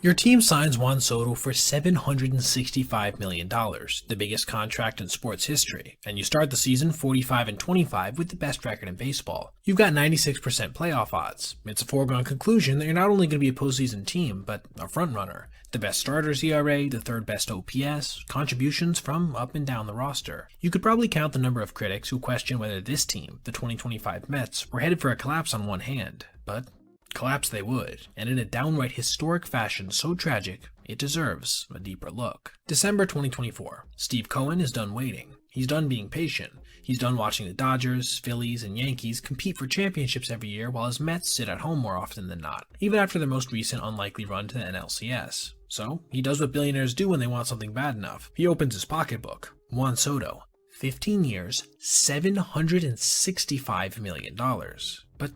Your team signs Juan Soto for $765 million, the biggest contract in sports history, and you start the season 45-25 with the best record in baseball. You've got 96% playoff odds. It's a foregone conclusion that you're not only going to be a postseason team, but a frontrunner. The best starters ERA, the third best OPS, contributions from up and down the roster. You could probably count the number of critics who question whether this team, the 2025 Mets, were headed for a collapse on one hand, but collapse they would, and in a downright historic fashion so tragic, it deserves a deeper look. December 2024. Steve Cohen is done waiting. He's done being patient. He's done watching the Dodgers, Phillies, and Yankees compete for championships every year while his Mets sit at home more often than not, even after their most recent unlikely run to the NLCS. So, he does what billionaires do when they want something bad enough. He opens his pocketbook. Juan Soto. 15 years, $765 million. But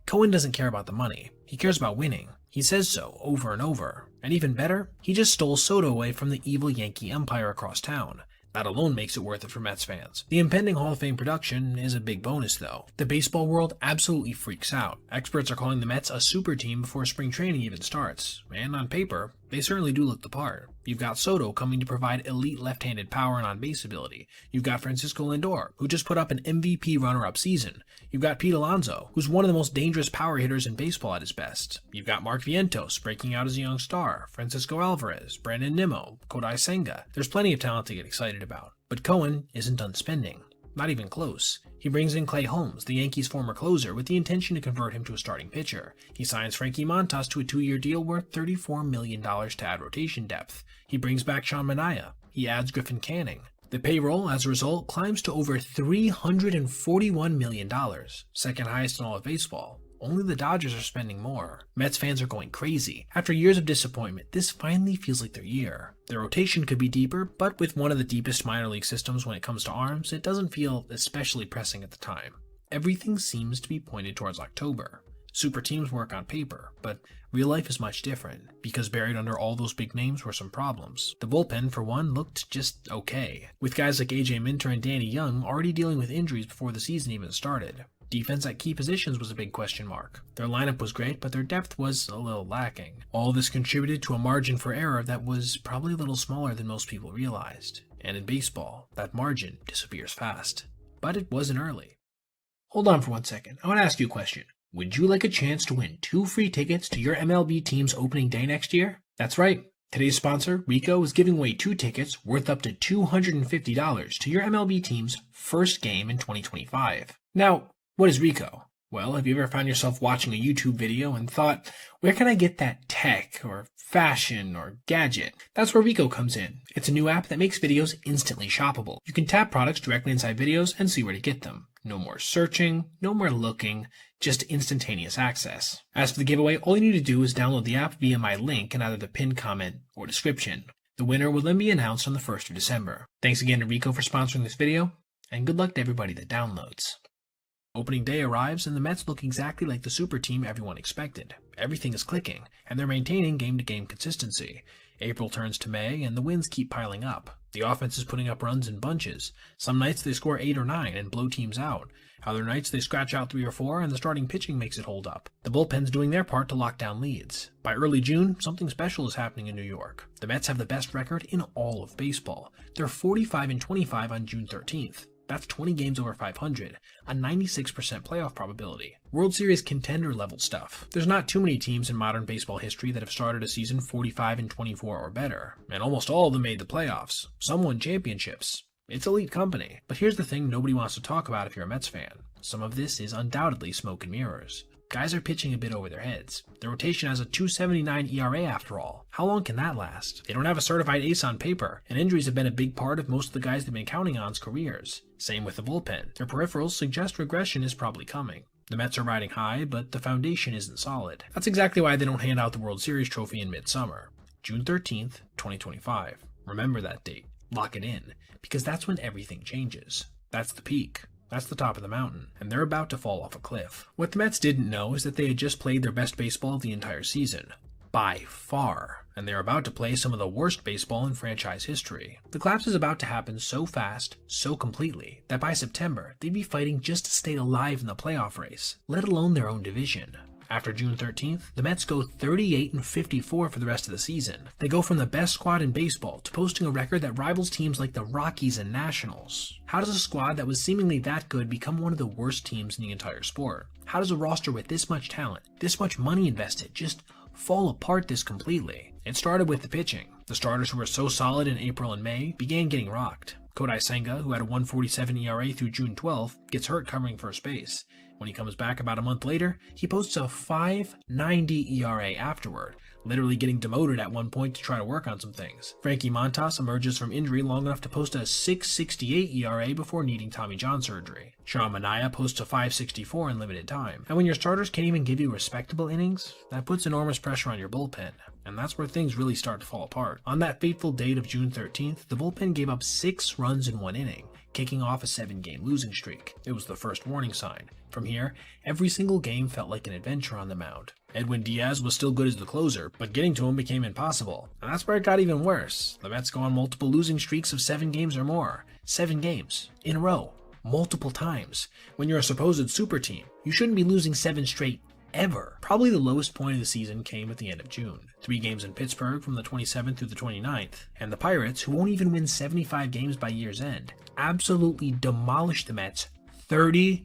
Cohen doesn't care about the money. He cares about winning. He says so over and over. And even better, he just stole Soto away from the evil Yankee empire across town. That alone makes it worth it for Mets fans. The impending Hall of Fame production is a big bonus though. The baseball world absolutely freaks out. Experts are calling the Mets a super team before spring training even starts. And on paper, they certainly do look the part. You've got Soto coming to provide elite left-handed power and on-base ability. You've got Francisco Lindor, who just put up an MVP runner-up season. You've got Pete Alonso, who's one of the most dangerous power hitters in baseball at his best. You've got Mark Vientos breaking out as a young star, Francisco Alvarez, Brandon Nimmo, Kodai Senga. There's plenty of talent to get excited about. But Cohen isn't done spending. Not even close. He brings in Clay Holmes, the Yankees' former closer, with the intention to convert him to a starting pitcher. He signs Frankie Montas to a 2-year deal worth $34 million to add rotation depth. He brings back Sean Manaea. He adds Griffin Canning. The payroll, as a result, climbs to over $341 million, second highest in all of baseball. Only the Dodgers are spending more. Mets fans are going crazy. After years of disappointment, this finally feels like their year. Their rotation could be deeper, but with one of the deepest minor league systems when it comes to arms, it doesn't feel especially pressing at the time. Everything seems to be pointed towards October. Super teams work on paper, but real life is much different, because buried under all those big names were some problems. The bullpen, for one, looked just okay, with guys like AJ Minter and Danny Young already dealing with injuries before the season even started. Defense at key positions was a big question mark. Their lineup was great, but their depth was a little lacking. All this contributed to a margin for error that was probably a little smaller than most people realized. And in baseball, that margin disappears fast. But it wasn't early. Hold on for 1 second. I want to ask you a question. Would you like a chance to win 2 free tickets to your MLB team's opening day next year? That's right. Today's sponsor, Rico, is giving away 2 tickets worth up to $250 to your MLB team's first game in 2025. Now, what is Rico? Well, have you ever found yourself watching a YouTube video and thought, where can I get that tech or fashion or gadget? That's where Rico comes in. It's a new app that makes videos instantly shoppable. You can tap products directly inside videos and see where to get them. No more searching, no more looking, just instantaneous access. As for the giveaway, all you need to do is download the app via my link in either the pinned comment or description. The winner will then be announced on the 1st of December. Thanks again to Rico for sponsoring this video, and good luck to everybody that downloads. Opening day arrives, and the Mets look exactly like the super team everyone expected. Everything is clicking, and they're maintaining game-to-game consistency. April turns to May, and the wins keep piling up. The offense is putting up runs in bunches. Some nights they score 8 or 9 and blow teams out. Other nights they scratch out 3 or 4, and the starting pitching makes it hold up. The bullpen's doing their part to lock down leads. By early June, something special is happening in New York. The Mets have the best record in all of baseball. They're 45-25 on June 13th. That's 20 games over 500, a 96% playoff probability. World Series contender level stuff. There's not too many teams in modern baseball history that have started a season 45-24 or better, and almost all of them made the playoffs. Some won championships. It's elite company. But here's the thing nobody wants to talk about if you're a Mets fan. Some of this is undoubtedly smoke and mirrors. Guys are pitching a bit over their heads. The rotation has a 2.79 ERA after all. How long can that last? They don't have a certified ace on paper, and injuries have been a big part of most of the guys they've been counting on's careers. Same with the bullpen. Their peripherals suggest regression is probably coming. The Mets are riding high, but the foundation isn't solid. That's exactly why they don't hand out the World Series trophy in midsummer. June 13th, 2025. Remember that date. Lock it in, because that's when everything changes. That's the peak. That's the top of the mountain, and they're about to fall off a cliff. What the Mets didn't know is that they had just played their best baseball of the entire season. By far. And they're about to play some of the worst baseball in franchise history. The collapse is about to happen so fast, so completely, that by September, they'd be fighting just to stay alive in the playoff race, let alone their own division. After June 13th, the Mets go 38-54 for the rest of the season. They go from the best squad in baseball to posting a record that rivals teams like the Rockies and Nationals. How does a squad that was seemingly that good become one of the worst teams in the entire sport? How does a roster with this much talent, this much money invested, just fall apart this completely? It started with the pitching. The starters who were so solid in April and May began getting rocked. Kodai Senga, who had a 1.47 ERA through June 12th, gets hurt covering first base. When he comes back about a month later, he posts a 5.90 ERA afterward, literally getting demoted at one point to try to work on some things. Frankie Montas emerges from injury long enough to post a 6.68 ERA before needing Tommy John surgery. Sean Manaea posts a 5.64 in limited time. And when your starters can't even give you respectable innings, that puts enormous pressure on your bullpen. And that's where things really start to fall apart. On that fateful date of June 13th, the bullpen gave up 6 runs in 1 inning, kicking off a 7-game losing streak. It was the first warning sign. From here, every single game felt like an adventure on the mound. Edwin Diaz was still good as the closer, but getting to him became impossible. And that's where it got even worse. The Mets go on multiple losing streaks of 7 games or more. 7 games in a row, multiple times. When you're a supposed super team, you shouldn't be losing 7 straight ever. Probably the lowest point of the season came at the end of June. 3 games in Pittsburgh from the 27th through the 29th, and the Pirates, who won't even win 75 games by year's end, absolutely demolished the Mets 30-4.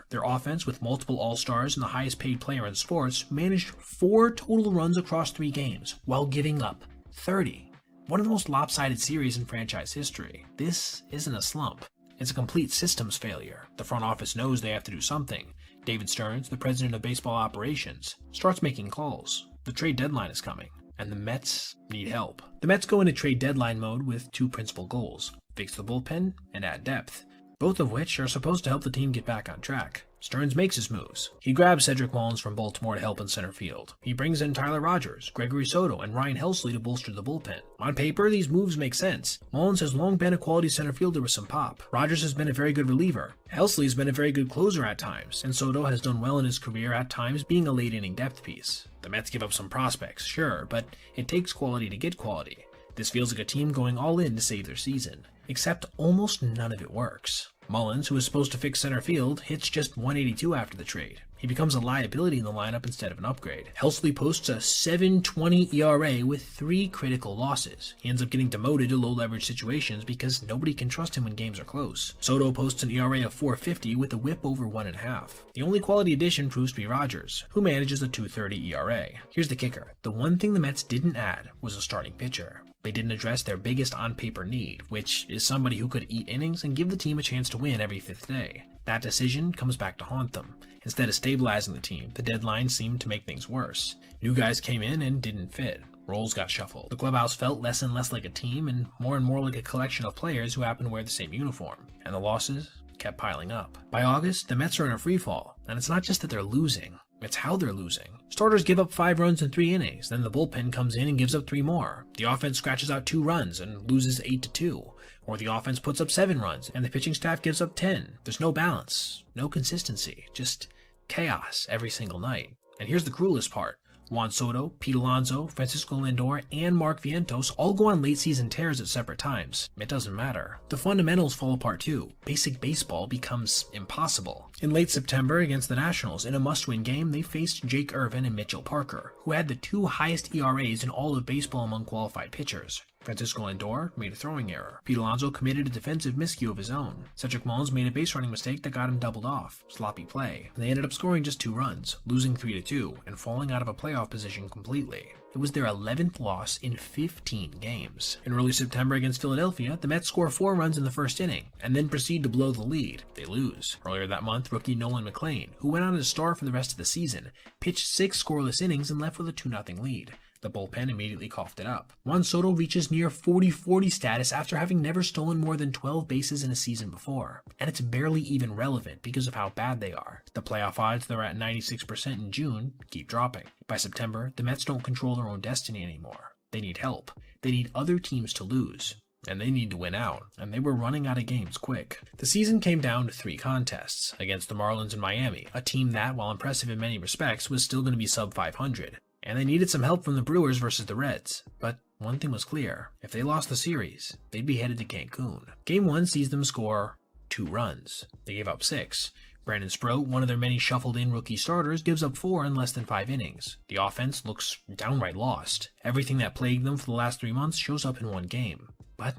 Their offense, with multiple all-stars and the highest paid player in sports, managed 4 total runs across 3 games, while giving up 30. One of the most lopsided series in franchise history. This isn't a slump. It's a complete systems failure. The front office knows they have to do something. David Stearns, the president of baseball operations, starts making calls. The trade deadline is coming, and the Mets need help. The Mets go into trade deadline mode with 2 principal goals: fix the bullpen and add depth, both of which are supposed to help the team get back on track. Stearns makes his moves. He grabs Cedric Mullins from Baltimore to help in center field. He brings in Tyler Rogers, Gregory Soto, and Ryan Helsley to bolster the bullpen. On paper, these moves make sense. Mullins has long been a quality center fielder with some pop. Rogers has been a very good reliever. Helsley has been a very good closer at times, and Soto has done well in his career at times being a late-inning depth piece. The Mets give up some prospects, sure, but it takes quality to get quality. This feels like a team going all in to save their season. Except almost none of it works. Mullins, who is supposed to fix center field, hits just 182 after the trade. He becomes a liability in the lineup instead of an upgrade. Helsley posts a 7.20 ERA with 3 critical losses. He ends up getting demoted to low-leverage situations because nobody can trust him when games are close. Soto posts an ERA of 4.50 with a whip over 1.5. The only quality addition proves to be Rogers, who manages a 2.30 ERA. Here's the kicker. The one thing the Mets didn't add was a starting pitcher. They didn't address their biggest on-paper need, which is somebody who could eat innings and give the team a chance to win every 5th day. That decision comes back to haunt them. Instead of stabilizing the team, the deadline seemed to make things worse. New guys came in and didn't fit. Roles got shuffled. The clubhouse felt less and less like a team and more like a collection of players who happened to wear the same uniform. And the losses kept piling up. By August, the Mets are in a freefall, and it's not just that they're losing. It's how they're losing. Starters give up 5 runs in 3 innings, then the bullpen comes in and gives up 3 more. The offense scratches out 2 runs and loses 8-2. Or the offense puts up 7 runs and the pitching staff gives up 10. There's no balance, no consistency, just chaos every single night. And here's the cruelest part. Juan Soto, Pete Alonso, Francisco Lindor, and Mark Vientos all go on late-season tears at separate times. It doesn't matter. The fundamentals fall apart too. Basic baseball becomes impossible. In late September against the Nationals, in a must-win game, they faced Jake Irvin and Mitchell Parker, who had the 2 highest ERAs in all of baseball among qualified pitchers. Francisco Lindor made a throwing error. Pete Alonso committed a defensive miscue of his own. Cedric Mullins made a base running mistake that got him doubled off. Sloppy play. And they ended up scoring just 2 runs, losing 3-2, and falling out of a playoff position completely. It was their 11th loss in 15 games. In early September against Philadelphia, the Mets score 4 runs in the first inning, and then proceed to blow the lead. They lose. Earlier that month, rookie Nolan McLean, who went on to star for the rest of the season, pitched 6 scoreless innings and left with a 2-0 lead. The bullpen immediately coughed it up. Juan Soto reaches near 40-40 status after having never stolen more than 12 bases in a season before. And it's barely even relevant because of how bad they are. The playoff odds that were at 96% in June keep dropping. By September, the Mets don't control their own destiny anymore. They need help. They need other teams to lose. And they need to win out, and they were running out of games quick. The season came down to 3 contests, against the Marlins and Miami, a team that, while impressive in many respects, was still going to be sub 500. And they needed some help from the Brewers versus the Reds. But one thing was clear. If they lost the series, they'd be headed to Cancun. Game 1 sees them score 2 runs. They gave up 6. Brandon Sproat, one of their many shuffled-in rookie starters, gives up 4 in less than 5 innings. The offense looks downright lost. Everything that plagued them for the last 3 months shows up in one game. But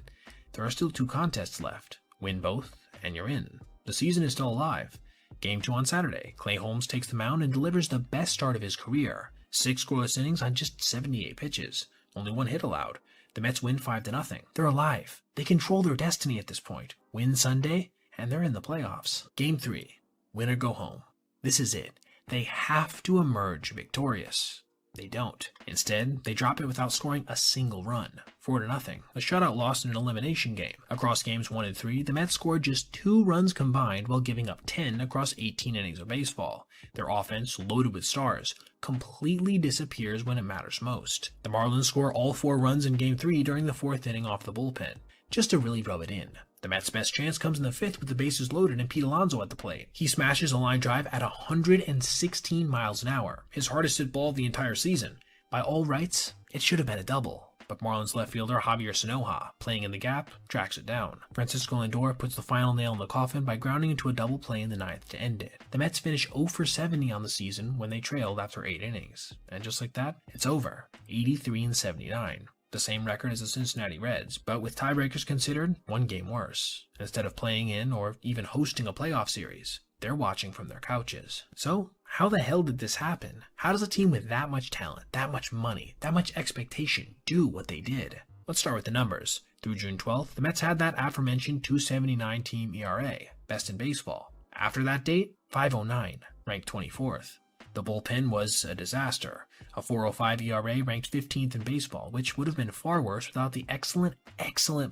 there are still 2 contests left. Win both, and you're in. The season is still alive. Game 2 on Saturday, Clay Holmes takes the mound and delivers the best start of his career. 6 scoreless innings on just 78 pitches. Only 1 hit allowed. The Mets win 5-0. They're alive. They control their destiny at this point. Win Sunday, and they're in the playoffs. Game 3. Win or go home. This is it. They have to emerge victorious. They don't. Instead, they drop it without scoring a single run. 4-0. A shutout loss in an elimination game. Across games 1 and 3, the Mets scored just 2 runs combined while giving up 10 across 18 innings of baseball. Their offense, loaded with stars, completely disappears when it matters most. The Marlins score all 4 runs in Game 3 during the 4th inning off the bullpen, just to really rub it in. The Mets' best chance comes in the 5th with the bases loaded and Pete Alonso at the plate. He smashes a line drive at 116 miles an hour, his hardest hit ball of the entire season. By all rights, it should have been a double, but Marlins left fielder Javier Sanoja, playing in the gap, tracks it down. Francisco Lindor puts the final nail in the coffin by grounding into a double play in the 9th to end it. The Mets finish 0 for 70 on the season when they trailed after 8 innings. And just like that, it's over, 83-79. The same record as the Cincinnati Reds, but with tiebreakers considered, 1 game worse. Instead of playing in or even hosting a playoff series, they're watching from their couches. So, how the hell did this happen? How does a team with that much talent, that much money, that much expectation do what they did? Let's start with the numbers. Through June 12th, the Mets had that aforementioned .279 team ERA, best in baseball. After that date, .509, ranked 24th. The bullpen was a disaster. A .405 ERA ranked 15th in baseball, which would have been far worse without the excellent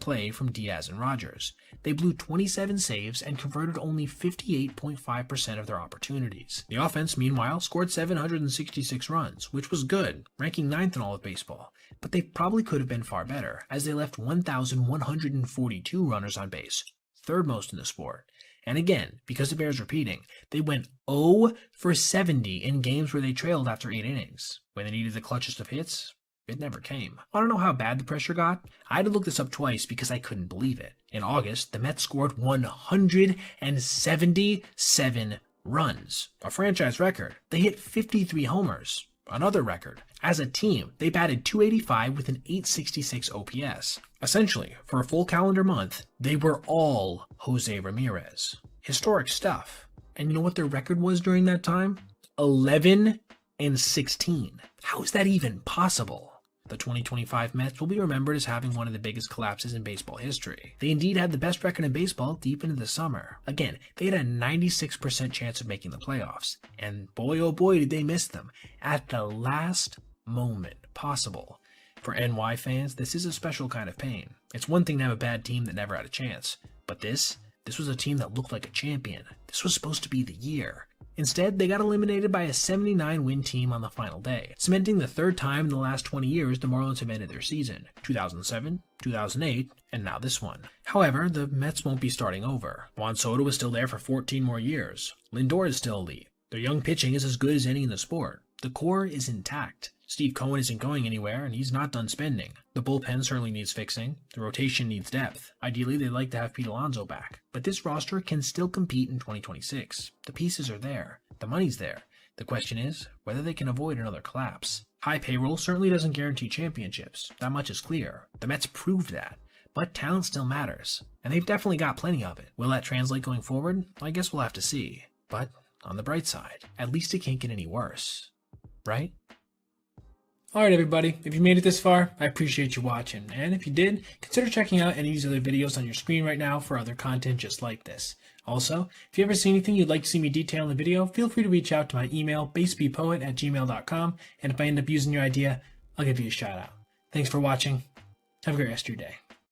play from Diaz and Rogers. They blew 27 saves and converted only 58.5% of their opportunities. The offense, meanwhile, scored 766 runs, which was good, ranking 9th in all of baseball. But they probably could have been far better, as they left 1,142 runners on base, 3rd most in the sport. And again, because it bears repeating, they went 0 for 70 in games where they trailed after 8 innings. When they needed the clutchest of hits, it never came. I don't know how bad the pressure got. I had to look this up twice because I couldn't believe it. In August, the Mets scored 177 runs, a franchise record. They hit 53 homers, another record. As a team, they batted .285 with an .866 OPS. Essentially, for a full calendar month, they were all Jose Ramirez. Historic stuff. And you know what their record was during that time? 11-16. How is that even possible? The 2025 Mets will be remembered as having one of the biggest collapses in baseball history. They indeed had the best record in baseball deep into the summer. Again, they had a 96% chance of making the playoffs. And boy oh boy did they miss them at the last moment possible. For NY fans, this is a special kind of pain. It's one thing to have a bad team that never had a chance. But this was a team that looked like a champion. This was supposed to be the year. Instead, they got eliminated by a 79-win team on the final day, cementing the 3rd time in the last 20 years the Marlins have ended their season, 2007, 2008, and now this one. However, the Mets won't be starting over. Juan Soto is still there for 14 more years. Lindor is still elite. Their young pitching is as good as any in the sport. The core is intact. Steve Cohen isn't going anywhere, and he's not done spending. The bullpen certainly needs fixing. The rotation needs depth. Ideally, they'd like to have Pete Alonso back. But this roster can still compete in 2026. The pieces are there. The money's there. The question is whether they can avoid another collapse. High payroll certainly doesn't guarantee championships. That much is clear. The Mets proved that. But talent still matters. And they've definitely got plenty of it. Will that translate going forward? I guess we'll have to see. But on the bright side, at least it can't get any worse. Right? Alright everybody, if you made it this far, I appreciate you watching, and if you did, consider checking out any of these other videos on your screen right now for other content just like this. Also, if you ever see anything you'd like to see me detail in the video, feel free to reach out to my email, basebpoet@gmail.com, and if I end up using your idea, I'll give you a shout out. Thanks for watching. Have a great rest of your day.